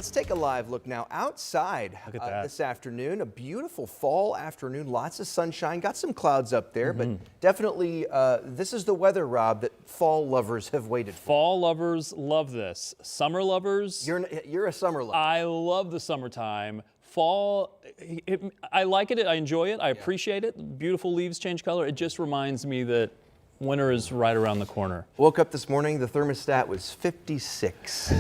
Let's take a live look now outside Look at that. this afternoon. A beautiful fall afternoon, lots of sunshine, got some clouds up there, but definitely this is the weather, Rob, that fall lovers have waited for. Fall lovers love this. Summer lovers, You're a summer lover. I love the summertime. Fall, I like it, I enjoy it, I appreciate it. Beautiful leaves change color. It just reminds me that winter is right around the corner. Woke up this morning, the thermostat was 56.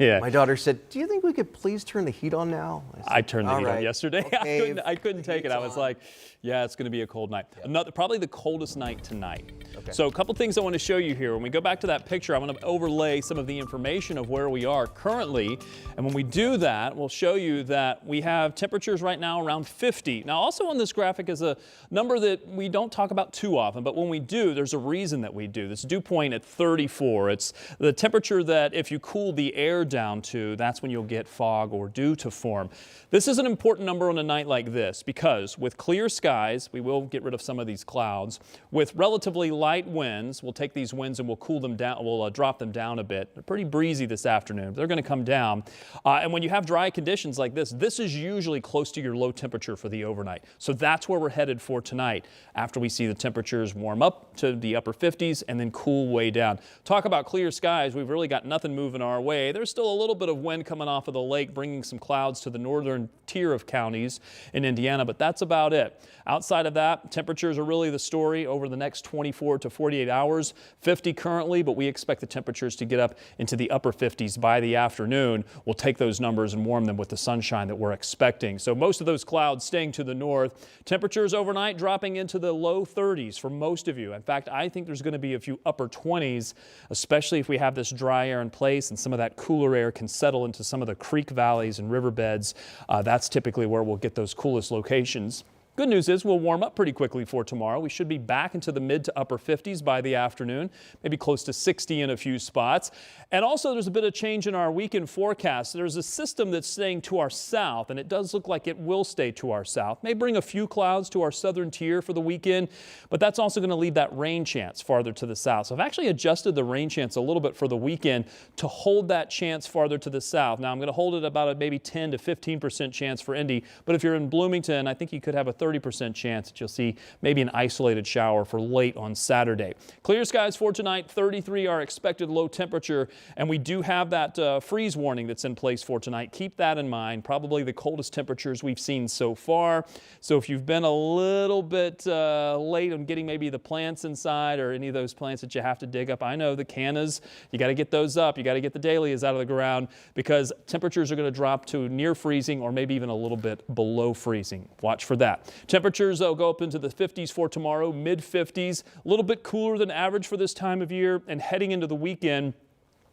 Yeah. My daughter said, "Do you think we could please turn the heat on now?" I turned the heat on yesterday. Okay, I couldn't take it. I was on. like, yeah, it's going to be a cold night. Probably the coldest night tonight. Okay. So a couple things I want to show you here. When we go back to that picture, I'm going to overlay some of the information of where we are currently. And when we do that, we'll show you that we have temperatures right now around 50. Now, also on this graphic is a number that we don't talk about too often, but when we do, there's a reason that we do. This dew point at 34. It's the temperature that if you cool the air down to, that's when you'll get fog or dew to form. This is an important number on a night like this because with clear skies, we will get rid of some of these clouds. With relatively light winds, we'll take these winds and we'll cool them down. We'll drop them down a bit. They're pretty breezy this afternoon. They're going to come down. And when you have dry conditions like this is usually close to your low temperature for the overnight. So that's where we're headed for tonight after we see the temperatures warm up to the upper 50s and then cool way down. Talk about clear skies. We've really got nothing moving our way. There's still a little bit of wind coming off of the lake, bringing some clouds to the northern tier of counties in Indiana, but that's about it. Outside of that, temperatures are really the story over the next 24 to 48 hours. 50 currently, but we expect the temperatures to get up into the upper 50s by the afternoon. We'll take those numbers and warm them with the sunshine that we're expecting. So most of those clouds staying to the north. Temperatures overnight dropping into the low 30s for most of you. In fact, I think there's going to be a few upper 20s, especially if we have this dry air in place and some of that cooler air can settle into some of the creek valleys and riverbeds. That's typically where we'll get those coolest locations. Good news is we'll warm up pretty quickly for tomorrow. We should be back into the mid to upper 50s by the afternoon, maybe close to 60 in a few spots. And also there's a bit of change in our weekend forecast. There's a system that's staying to our south, and it does look like it will stay to our south. May bring a few clouds to our southern tier for the weekend, but that's also going to leave that rain chance farther to the south. So I've actually adjusted the rain chance a little bit for the weekend to hold that chance farther to the south. Now I'm going to hold it about a maybe 10 to 15% chance for Indy, but if you're in Bloomington, I think you could have a 30% chance that you'll see maybe an isolated shower for late on Saturday. Clear skies for tonight, 33 our expected low temperature, and we do have that freeze warning that's in place for tonight. Keep that in mind. Probably the coldest temperatures we've seen so far. So if you've been a little bit late on getting maybe the plants inside or any of those plants that you have to dig up, I know the cannas, you got to get those up. You got to get the dahlias out of the ground because temperatures are going to drop to near freezing or maybe even a little bit below freezing. Watch for that. Temperatures will go up into the 50s for tomorrow, mid 50s, a little bit cooler than average for this time of year, and heading into the weekend,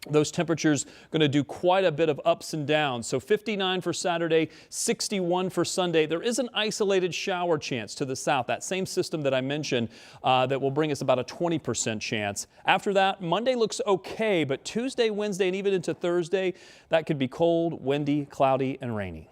those temperatures going to do quite a bit of ups and downs. So 59 for Saturday, 61 for Sunday. There is an isolated shower chance to the south, that same system that I mentioned that will bring us about a 20% chance. After that, Monday looks okay, but Tuesday, Wednesday, and even into Thursday, that could be cold, windy, cloudy, and rainy.